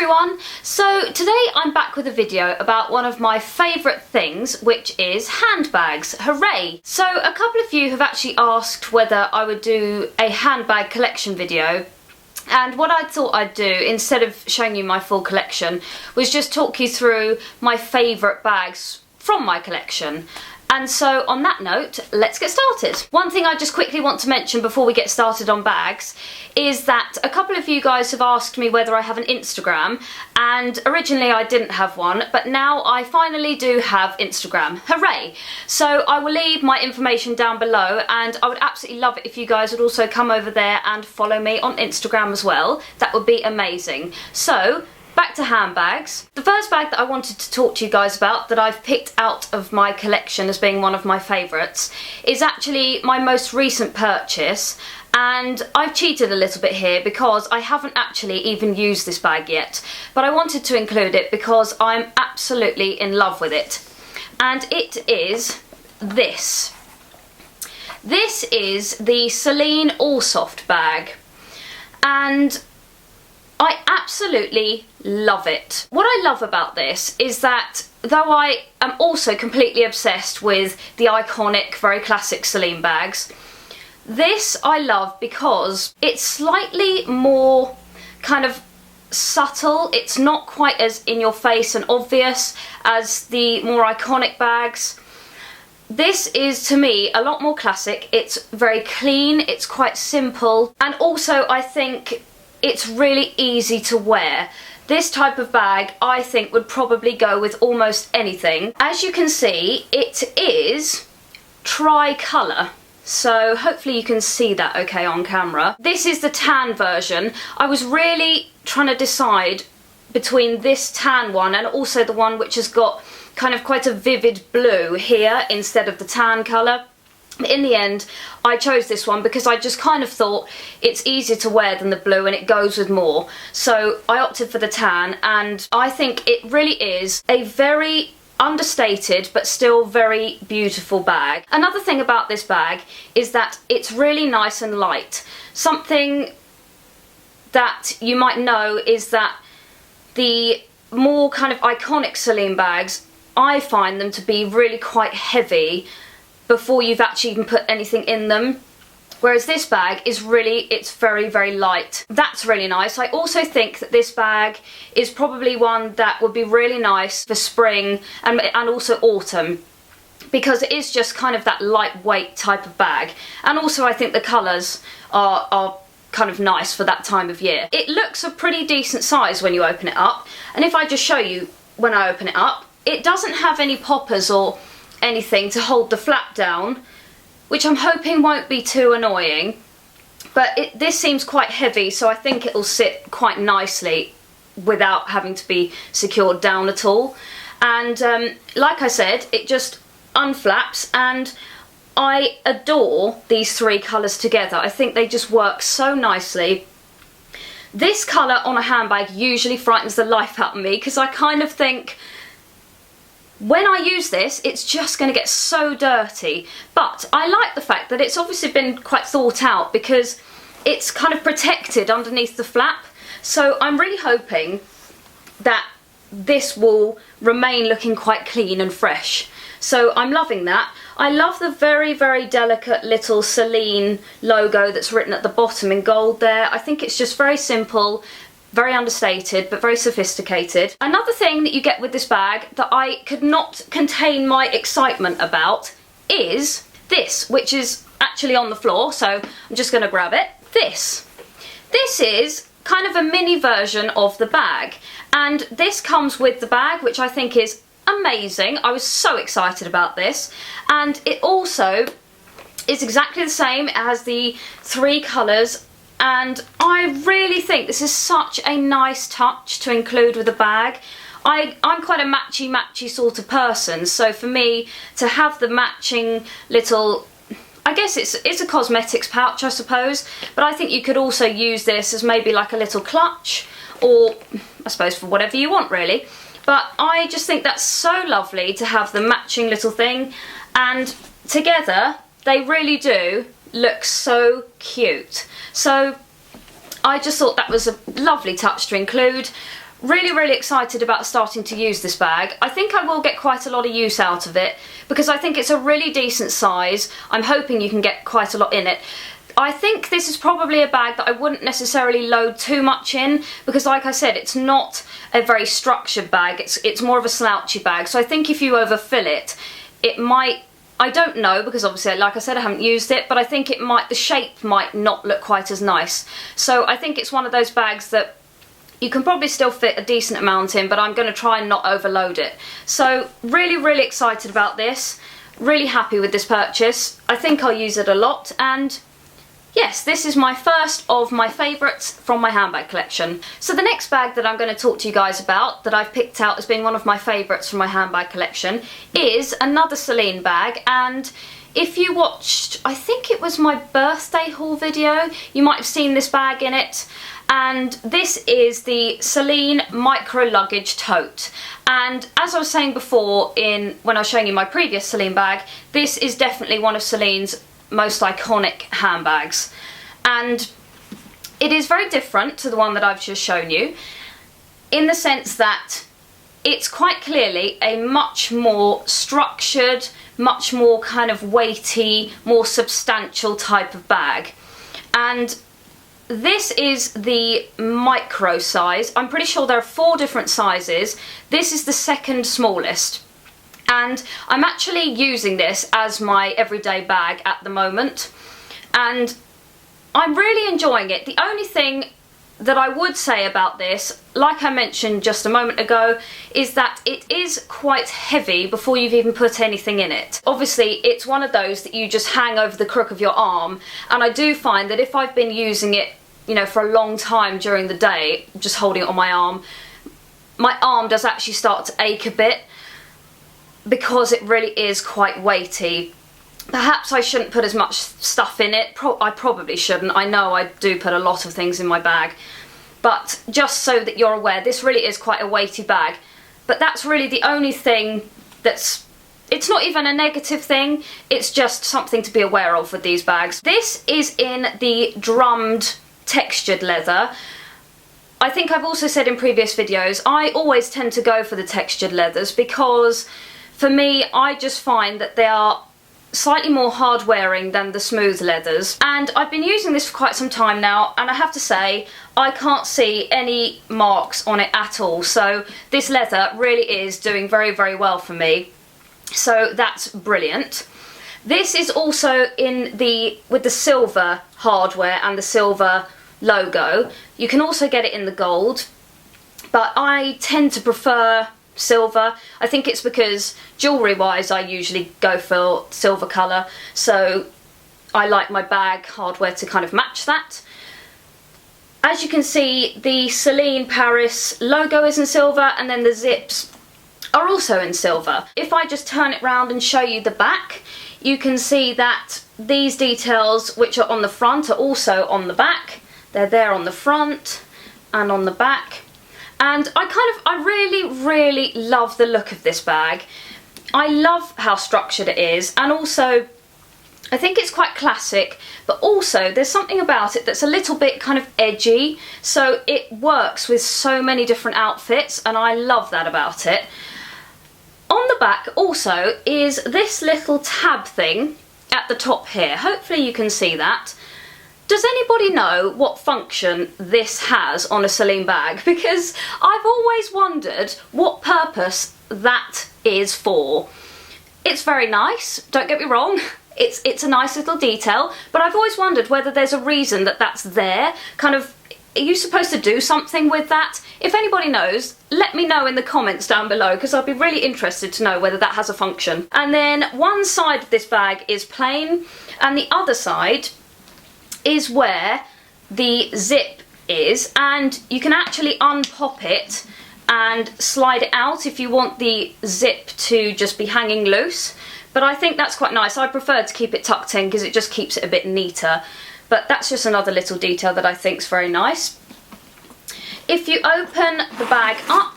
everyone! So today I'm back with a video about one of my favourite things, which is handbags. Hooray! So a couple of you have actually asked whether I would do a handbag collection video, and what I thought I'd do, instead of showing you my full collection, was just talk you through my favourite bags from my collection. And so on that note, let's get started. One thing I just quickly want to mention before we get started on bags is that a couple of you guys have asked me whether I have an Instagram, and originally I didn't have one, but now I finally do have Instagram. Hooray! So I will leave my information down below, and I would absolutely love it if you guys would also come over there and follow me on Instagram as well. That would be amazing. So back to handbags. The first bag that I wanted to talk to you guys about, that I've picked out of my collection as being one of my favourites, is actually my most recent purchase, and I've cheated a little bit here because I haven't actually even used this bag yet, but I wanted to include it because I'm absolutely in love with it, and it is this. This is the Celine All Soft bag, and I absolutely love it. What I love about this is that though I am also completely obsessed with the iconic, very classic Celine bags, this I love because it's slightly more kind of subtle. It's not quite as in your face and obvious as the more iconic bags. This is, to me, a lot more classic. It's very clean, it's quite simple, and also I think it's really easy to wear. This type of bag, I think, would probably go with almost anything. As you can see, it is tri-colour, so hopefully you can see that okay on camera. This is the tan version. I was really trying to decide between this tan one and also the one which has got kind of quite a vivid blue here instead of the tan colour. In the end, I chose this one because I just kind of thought it's easier to wear than the blue and it goes with more. So I opted for the tan, and I think it really is a very understated but still very beautiful bag. Another thing about this bag is that it's really nice and light. Something that you might know is that the more kind of iconic Celine bags, I find them to be really quite heavy before you've actually even put anything in them, whereas this bag is really, it's very, very light. That's really nice. I also think that this bag is probably one that would be really nice for spring and also autumn, because it is just kind of that lightweight type of bag, and also I think the colours are kind of nice for that time of year. It looks a pretty decent size when you open it up, and if I just show you when I open it up, it doesn't have any poppers or anything to hold the flap down, which I'm hoping won't be too annoying, but this seems quite heavy, so I think it'll sit quite nicely without having to be secured down at all. And like I said, it just unflaps, and I adore these three colours together. I think they just work so nicely. This colour on a handbag usually frightens the life out of me because I kind of think, when I use this, it's just going to get so dirty. But I like the fact that it's obviously been quite thought out because it's kind of protected underneath the flap. So I'm really hoping that this will remain looking quite clean and fresh. So I'm loving that. I love the very, very delicate little Celine logo that's written at the bottom in gold there. I think it's just very simple, very understated, but very sophisticated. Another thing that you get with this bag that I could not contain my excitement about is this, which is actually on the floor, so I'm just gonna grab it. This is kind of a mini version of the bag, and this comes with the bag, which I think is amazing. I was so excited about this, and it also is exactly the same as the three colours, and I really think this is such a nice touch to include with a bag. I'm quite a matchy sort of person, so for me to have the matching little, I guess it's a cosmetics pouch, I suppose, but I think you could also use this as maybe like a little clutch, or I suppose for whatever you want really. But I just think that's so lovely to have the matching little thing, and together they really do look so cute. So I just thought that was a lovely touch to include. Really excited about starting to use this bag. I think I will get quite a lot of use out of it because I think it's a really decent size. I'm hoping you can get quite a lot in it. I think this is probably a bag that I wouldn't necessarily load too much in because, like I said, it's not a very structured bag. It's more of a slouchy bag. So I think if you overfill it, it might, I don't know, because obviously, like I said, I haven't used it, but I think it might, the shape might not look quite as nice. So I think it's one of those bags that you can probably still fit a decent amount in, but I'm going to try and not overload it. So really excited about this. Really happy with this purchase. I think I'll use it a lot, and yes, this is my first of my favourites from my handbag collection. So the next bag that I'm going to talk to you guys about, that I've picked out as being one of my favourites from my handbag collection, is another Celine bag. And if you watched, I think it was my birthday haul video, you might have seen this bag in it. And this is the Celine Micro Luggage Tote. And as I was saying before when I was showing you my previous Celine bag, this is definitely one of Celine's most iconic handbags. And it is very different to the one that I've just shown you in the sense that it's quite clearly a much more structured, much more kind of weighty, more substantial type of bag. And this is the micro size. I'm pretty sure there are 4 different sizes. This is the second smallest. And I'm actually using this as my everyday bag at the moment. And I'm really enjoying it. The only thing that I would say about this, like I mentioned just a moment ago, is that it is quite heavy before you've even put anything in it. Obviously, it's one of those that you just hang over the crook of your arm, and I do find that if I've been using it, you know, for a long time during the day, just holding it on my arm does actually start to ache a bit because it really is quite weighty. Perhaps I shouldn't put as much stuff in it. I probably shouldn't. I know I do put a lot of things in my bag. But just so that you're aware, this really is quite a weighty bag. But that's really the only thing that's... It's not even a negative thing. It's just something to be aware of with these bags. This is in the drummed textured leather. I think I've also said in previous videos, I always tend to go for the textured leathers because for me, I just find that they are slightly more hard wearing than the smooth leathers. And I've been using this for quite some time now, and I have to say I can't see any marks on it at all. So this leather really is doing very well for me. So that's brilliant. This is also with the silver hardware and the silver logo. You can also get it in the gold, but I tend to prefer silver. I think it's because jewellery wise I usually go for silver colour, so I like my bag hardware to kind of match that. As you can see, the Celine Paris logo is in silver, and then the zips are also in silver. If I just turn it round and show you the back, you can see that these details which are on the front are also on the back. They're there on the front and on the back. And I really love the look of this bag. I love how structured it is, and also I think it's quite classic, but also there's something about it that's a little bit kind of edgy, so it works with so many different outfits, and I love that about it. On the back also is this little tab thing at the top here. Hopefully you can see that. Does anybody know what function this has on a Celine bag? Because I've always wondered what purpose that is for. It's very nice, don't get me wrong. It's a nice little detail, but I've always wondered whether there's a reason that that's there. Kind of, are you supposed to do something with that? If anybody knows, let me know in the comments down below, because I'd be really interested to know whether that has a function. And then one side of this bag is plain, and the other side is where the zip is, and you can actually unpop it and slide it out if you want the zip to just be hanging loose. But I think that's quite nice. I prefer to keep it tucked in because it just keeps it a bit neater. But that's just another little detail that I think is very nice. If you open the bag up,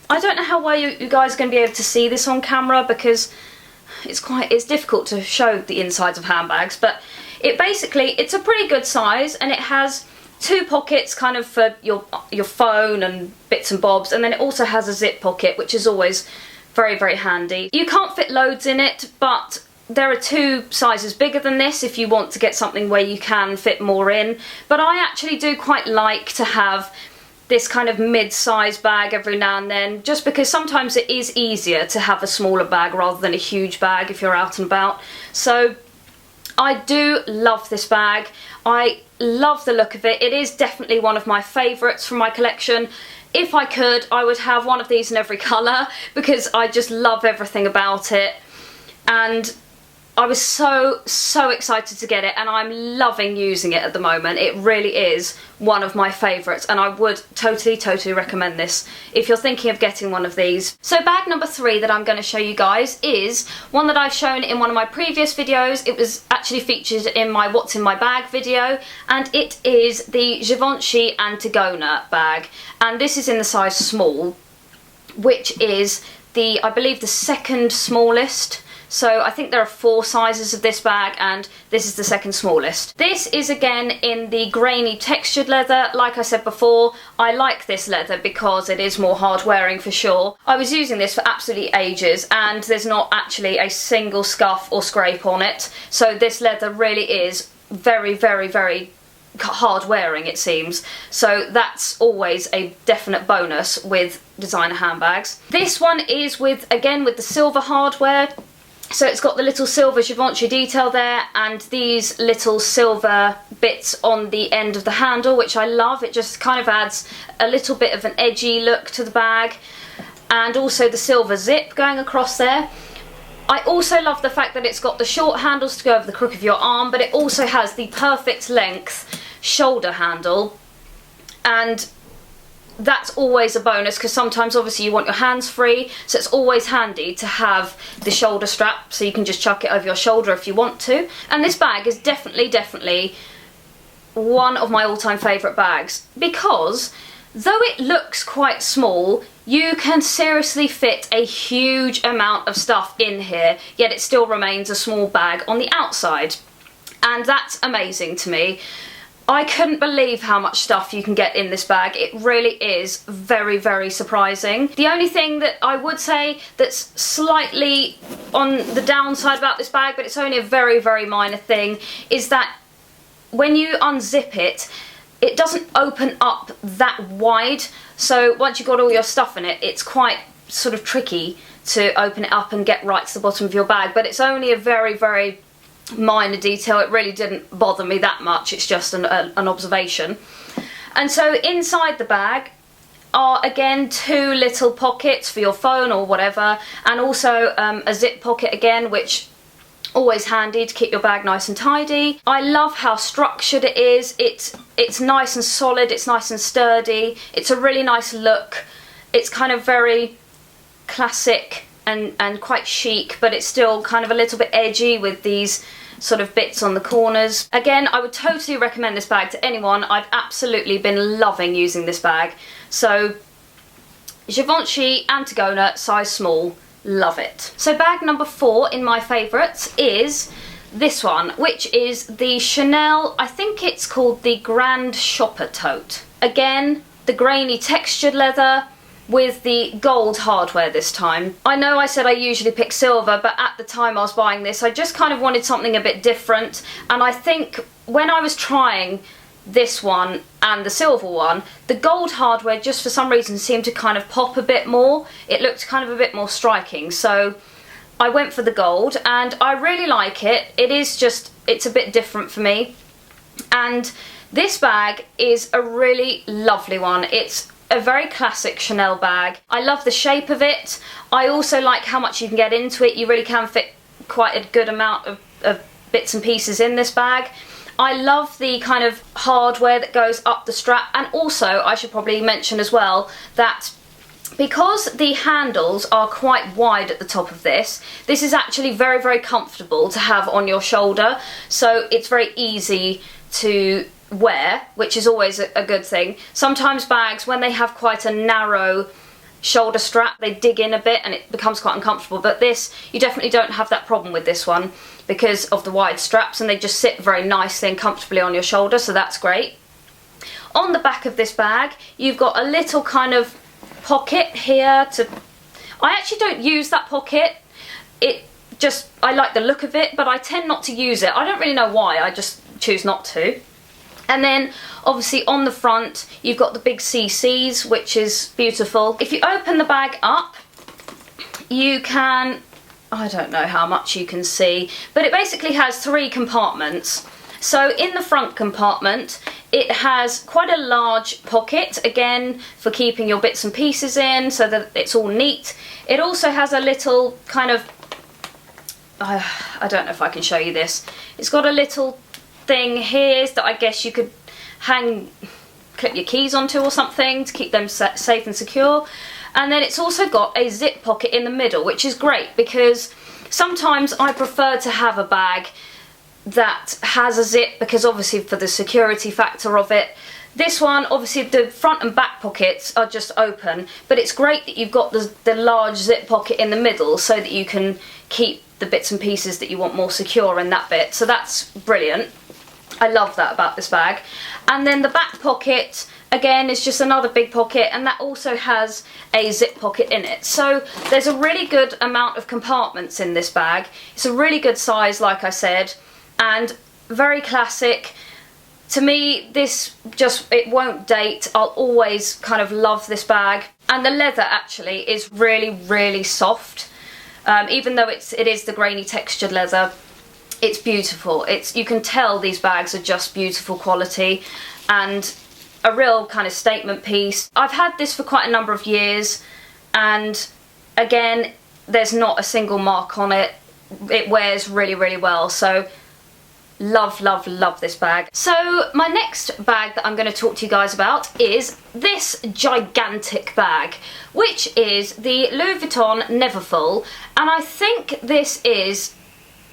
I don't know how well you guys are going to be able to see this on camera because it's difficult to show the insides of handbags, but it's a pretty good size, and it has 2 pockets kind of for your phone and bits and bobs, and then it also has a zip pocket, which is always very, very handy. You can't fit loads in it, but there are 2 sizes bigger than this if you want to get something where you can fit more in. But I actually do quite like to have this kind of mid-size bag every now and then, just because sometimes it is easier to have a smaller bag rather than a huge bag if you're out and about. So I do love this bag. I love the look of it. It is definitely one of my favourites from my collection. If I could, I would have one of these in every colour because I just love everything about it. And I was so excited to get it, and I'm loving using it at the moment. It really is one of my favourites, and I would totally recommend this if you're thinking of getting one of these. So bag number 3 that I'm going to show you guys is one that I've shown in one of my previous videos. It was actually featured in my What's in My Bag video, and it is the Givenchy Antigona bag. And this is in the size small, which is I believe the 2nd smallest. So I think there are 4 sizes of this bag, and this is the 2nd smallest. This is again in the grainy textured leather. Like I said before, I like this leather because it is more hard wearing for sure. I was using this for absolutely ages, and there's not actually a single scuff or scrape on it. So this leather really is very hard wearing, it seems. So that's always a definite bonus with designer handbags. This one is again with the silver hardware. So it's got the little silver Givenchy detail there, and these little silver bits on the end of the handle, which I love. It just kind of adds a little bit of an edgy look to the bag, and also the silver zip going across there. I also love the fact that it's got the short handles to go over the crook of your arm, but it also has the perfect length shoulder handle, and that's always a bonus because sometimes obviously you want your hands free, so it's always handy to have the shoulder strap so you can just chuck it over your shoulder if you want to. And this bag is definitely one of my all-time favourite bags because though it looks quite small, you can seriously fit a huge amount of stuff in here, yet it still remains a small bag on the outside, and that's amazing to me. I couldn't believe how much stuff you can get in this bag. It really is very surprising. The only thing that I would say that's slightly on the downside about this bag, but it's only a very minor thing, is that when you unzip it, it doesn't open up that wide. So once you've got all your stuff in it, it's quite sort of tricky to open it up and get right to the bottom of your bag. But it's only a very minor detail. It really didn't bother me that much. It's just an observation. And so inside the bag are again 2 little pockets for your phone or whatever, and also a zip pocket again, which always handy to keep your bag nice and tidy. I love how structured it is. It's nice and solid, it's nice and sturdy, it's a really nice look. It's kind of very classic and quite chic, but it's still kind of a little bit edgy with these sort of bits on the corners. Again, I would totally recommend this bag to anyone. I've absolutely been loving using this bag. So Givenchy Antigona, size small, love it. So bag number 4 in my favourites is this one, which is the Chanel, I think it's called the Grand Shopper Tote. Again, the grainy textured leather with the gold hardware this time. I know I said I usually pick silver, but at the time I was buying this, I just kind of wanted something a bit different, and I think when I was trying this one and the silver one, the gold hardware just for some reason seemed to kind of pop a bit more. It looked kind of a bit more striking, so I went for the gold, and I really like it. It's a bit different for me, and this bag is a really lovely one. It's a very classic Chanel bag. I love the shape of it. I also like how much you can get into it. You really can fit quite a good amount of bits and pieces in this bag. I love the kind of hardware that goes up the strap, and also I should probably mention as well that because the handles are quite wide at the top of this is actually very comfortable to have on your shoulder, so it's very easy to wear, which is always a good thing. Sometimes bags, when they have quite a narrow shoulder strap, they dig in a bit and it becomes quite uncomfortable, but this, you definitely don't have that problem with this one because of the wide straps, and they just sit very nicely and comfortably on your shoulder, so that's great. On the back of this bag, you've got a little kind of pocket here to... I actually don't use that pocket. I like the look of it, but I tend not to use it. I don't really know why, I just choose not to. And then obviously on the front you've got the big CCs, which is beautiful. If you open the bag up, you can, I don't know how much you can see, but it basically has 3 compartments. So in the front compartment it has quite a large pocket, again for keeping your bits and pieces in so that it's all neat. It also has a little kind of, I don't know if I can show you this. It's got a little thing here that I guess you could clip your keys onto or something to keep them safe and secure. And then it's also got a zip pocket in the middle, which is great because sometimes I prefer to have a bag that has a zip because obviously for the security factor of it. This one, obviously the front and back pockets are just open, but it's great that you've got the large zip pocket in the middle so that you can keep the bits and pieces that you want more secure in that bit. So that's brilliant. I love that about this bag. And then the back pocket, again, is just another big pocket, and that also has a zip pocket in it. So there's a really good amount of compartments in this bag. It's a really good size, like I said, and very classic. To me, this it won't date. I'll always kind of love this bag. And the leather actually is really, really soft. Even though it is the grainy textured leather, it's beautiful. You can tell these bags are just beautiful quality and a real kind of statement piece. I've had this for quite a number of years, and again, there's not a single mark on it. It wears really, really well. So love, love, love this bag. So my next bag that I'm going to talk to you guys about is this gigantic bag, which is the Louis Vuitton Neverfull, and I think this is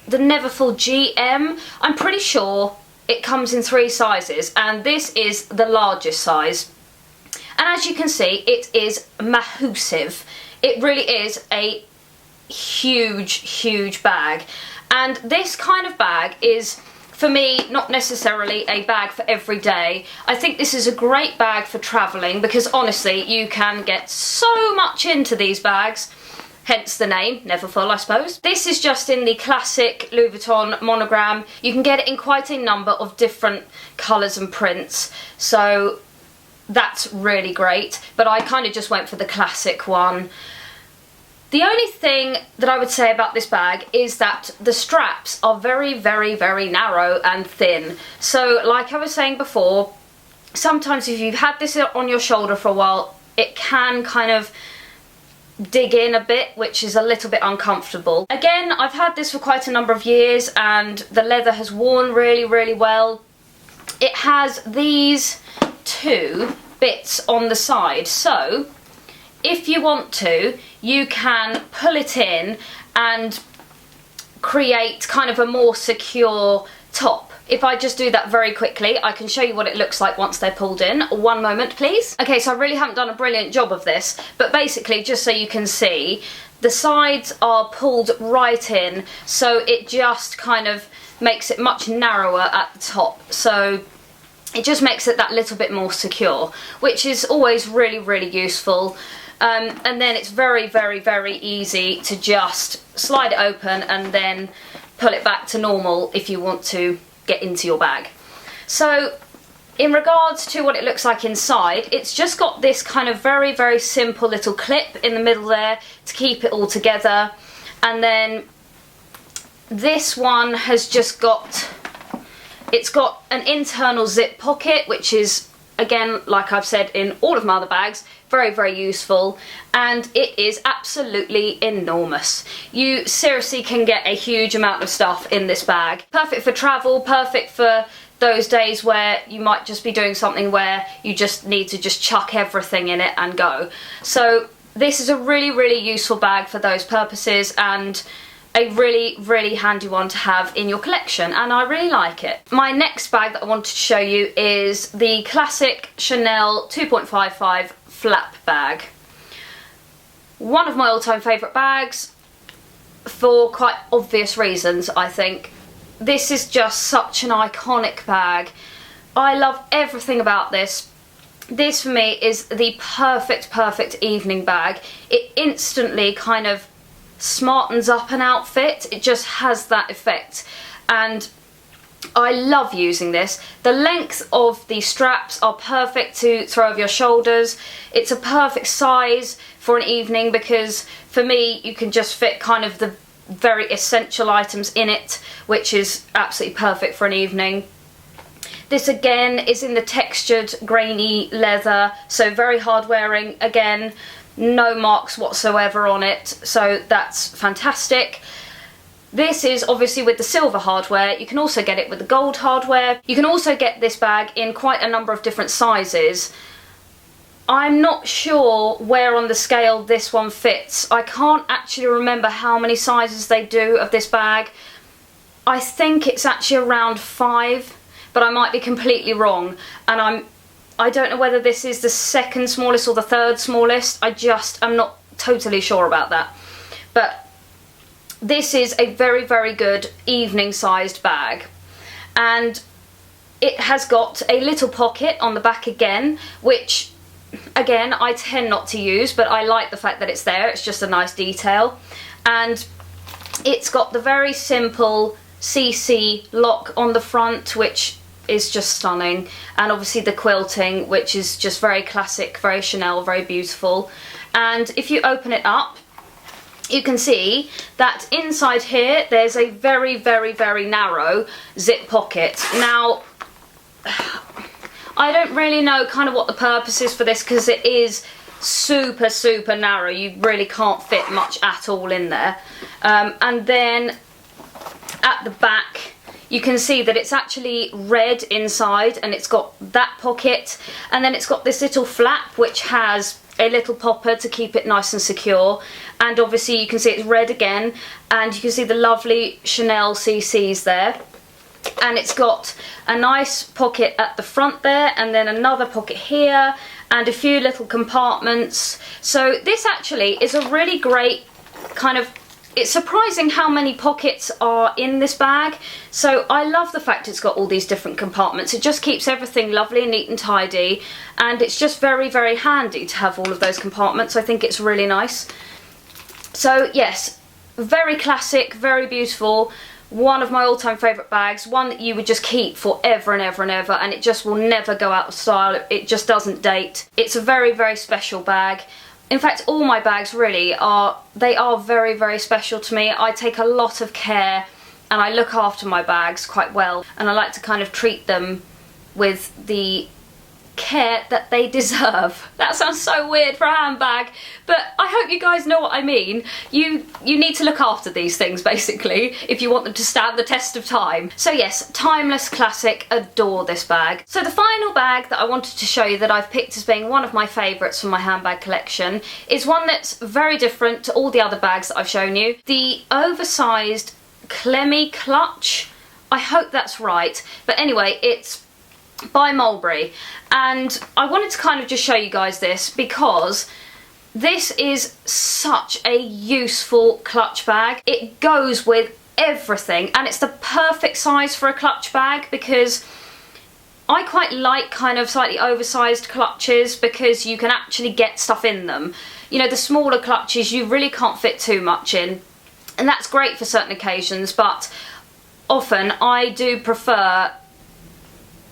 the Neverfull GM. I'm pretty sure it comes in 3 sizes, and this is the largest size. And as you can see, it is massive. It really is a huge, huge bag. And this kind of bag is, for me, not necessarily a bag for every day. I think this is a great bag for travelling because honestly, you can get so much into these bags. Hence the name, Neverfull, I suppose. This is just in the classic Louis Vuitton monogram. You can get it in quite a number of different colours and prints, so that's really great. But I kind of just went for the classic one. The only thing that I would say about this bag is that the straps are very, very, very narrow and thin. So like I was saying before, sometimes if you've had this on your shoulder for a while, it can kind of dig in a bit, which is a little bit uncomfortable. Again, I've had this for quite a number of years and the leather has worn really, really well. It has these 2 bits on the side, so if you want to, you can pull it in and create kind of a more secure top. If I just do that very quickly, I can show you what it looks like once they're pulled in. One moment, please. Okay, so I really haven't done a brilliant job of this, but basically, just so you can see, the sides are pulled right in, so it just kind of makes it much narrower at the top. So it just makes it that little bit more secure, which is always really, really useful. And then it's very, very, very easy to just slide it open and then pull it back to normal if you want to get into your bag. So in regards to what it looks like inside, it's just got this kind of very, very simple little clip in the middle there to keep it all together. And then this one has just got, it's got an internal zip pocket, which is, again, like I've said in all of my other bags, very, very useful, and it is absolutely enormous. You seriously can get a huge amount of stuff in this bag. Perfect for travel, perfect for those days where you might just be doing something where you just need to just chuck everything in it and go. So this is a really, really useful bag for those purposes, and a really, really handy one to have in your collection, and I really like it. My next bag that I wanted to show you is the classic Chanel 2.55 flap bag. One of my all-time favourite bags for quite obvious reasons, I think. This is just such an iconic bag. I love everything about this. this for me is the perfect evening bag. It instantly kind of smartens up an outfit. It just has that effect, and I love using this. The length of the straps are perfect to throw over your shoulders. It's a perfect size for an evening because for me you can just fit kind of the very essential items in it, which is absolutely perfect for an evening. This again is in the textured grainy leather, so very hard wearing. Again, no marks whatsoever on it, so that's fantastic. This is obviously with the silver hardware. You can also get it with the gold hardware. You can also get this bag in quite a number of different sizes. I'm not sure where on the scale this one fits. I can't actually remember how many sizes they do of this bag. I think it's actually around 5, but I might be completely wrong. And I don't know whether this is the second smallest or the third smallest. I'm not totally sure about that. But this is a very good evening sized bag, and it has got a little pocket on the back again, which again I tend not to use, but I like the fact that it's there. It's just a nice detail, and it's got the very simple CC lock on the front, which is just stunning, and obviously the quilting, which is just very classic, very Chanel, very beautiful. And if you open it up, you can see that inside here there's a very narrow zip pocket. Now, I don't really know kind of what the purpose is for this, because it is super narrow. You really can't fit much at all in there. And then at the back you can see that it's actually red inside, and it's got that pocket, and then it's got this little flap which has a little popper to keep it nice and secure, and obviously you can see it's red again, and you can see the lovely Chanel CCs there, and it's got a nice pocket at the front there, and then another pocket here, and a few little compartments. So this actually is a really great kind of, it's surprising how many pockets are in this bag. So I love the fact it's got all these different compartments. It just keeps everything lovely and neat and tidy, and it's just very handy to have all of those compartments. I think it's really nice. So yes, very classic, very beautiful. One of my all-time favourite bags, one that you would just keep forever and ever and ever, and it just will never go out of style. It just doesn't date. It's a very special bag. In fact, all my bags really are very special to me. I take a lot of care, and I look after my bags quite well, and I like to kind of treat them with the care that they deserve. That sounds so weird for a handbag, but I hope you guys know what I mean. You need to look after these things basically if you want them to stand the test of time. So yes, timeless classic, adore this bag. So the final bag that I wanted to show you that I've picked as being one of my favourites from my handbag collection is one that's very different to all the other bags that I've shown you. The oversized Clemmy clutch. I hope that's right, but anyway, it's by Mulberry, and I wanted to kind of just show you guys this because this is such a useful clutch bag. It goes with everything, and it's the perfect size for a clutch bag because I quite like kind of slightly oversized clutches because you can actually get stuff in them. You know, the smaller clutches you really can't fit too much in, and that's great for certain occasions, but often I do prefer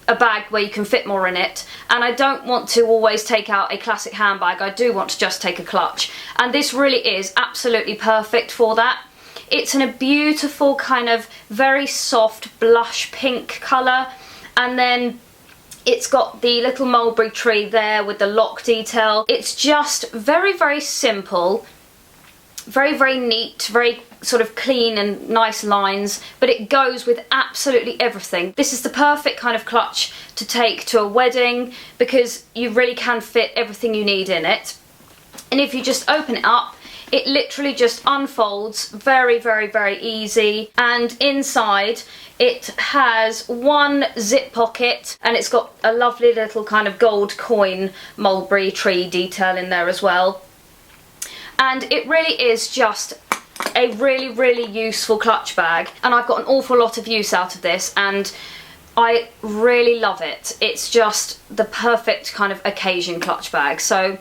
a bag where you can fit more in it, and I don't want to always take out a classic handbag. I do want to just take a clutch, and this really is absolutely perfect for that. It's in a beautiful kind of very soft blush pink colour, and then it's got the little mulberry tree there with the lock detail. It's just very simple, very neat, very sort of clean and nice lines, but it goes with absolutely everything. This is the perfect kind of clutch to take to a wedding because you really can fit everything you need in it. And if you just open it up, it literally just unfolds very easy, and inside it has one zip pocket, and it's got a lovely little kind of gold coin mulberry tree detail in there as well. And it really is just a really useful clutch bag, and I've got an awful lot of use out of this, and I really love it. It's just the perfect kind of occasion clutch bag. So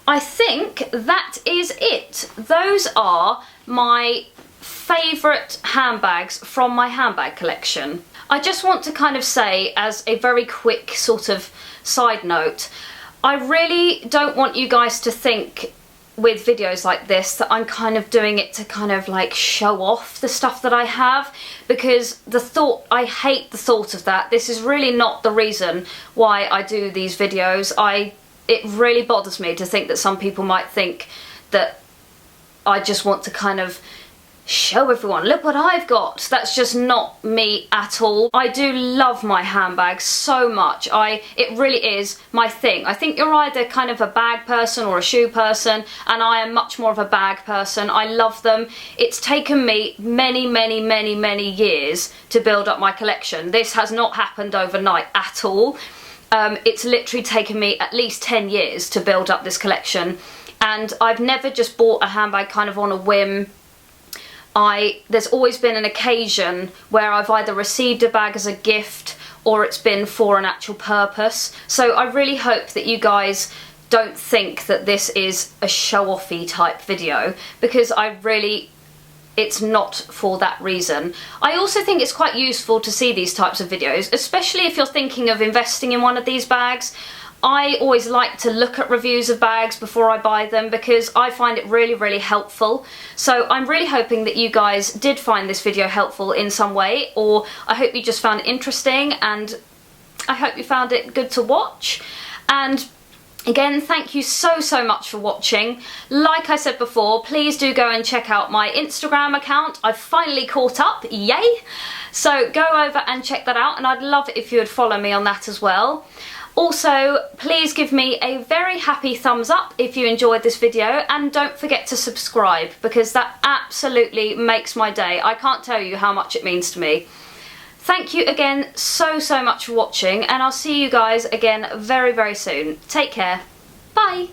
I think that is it. Those are my favourite handbags from my handbag collection. I just want to kind of say, as a very quick sort of side note, I really don't want you guys to think with videos like this that I'm kind of doing it to kind of like show off the stuff that I have, because I hate the thought of that. This is really not the reason why I do these videos. It really bothers me to think that some people might think that I just want to kind of show everyone, look what I've got. That's just not me at all. I do love my handbags so much. It really is my thing. I think you're either kind of a bag person or a shoe person, and I am much more of a bag person. I love them. It's taken me many years to build up my collection. This has not happened overnight at all. It's literally taken me at least 10 years to build up this collection, and I've never just bought a handbag kind of on a whim. There's always been an occasion where I've either received a bag as a gift or it's been for an actual purpose. So I really hope that you guys don't think that this is a show-offy type video, because it's not for that reason. I also think it's quite useful to see these types of videos, especially if you're thinking of investing in one of these bags. I always like to look at reviews of bags before I buy them, because I find it really helpful. So I'm really hoping that you guys did find this video helpful in some way, or I hope you just found it interesting, and I hope you found it good to watch. And again, thank you so much for watching. Like I said before, please do go and check out my Instagram account. I've finally caught up, yay! So go over and check that out, and I'd love it if you would follow me on that as well. Also, please give me a very happy thumbs up if you enjoyed this video, and don't forget to subscribe, because that absolutely makes my day. I can't tell you how much it means to me. Thank you again so much for watching, and I'll see you guys again very soon. Take care. Bye!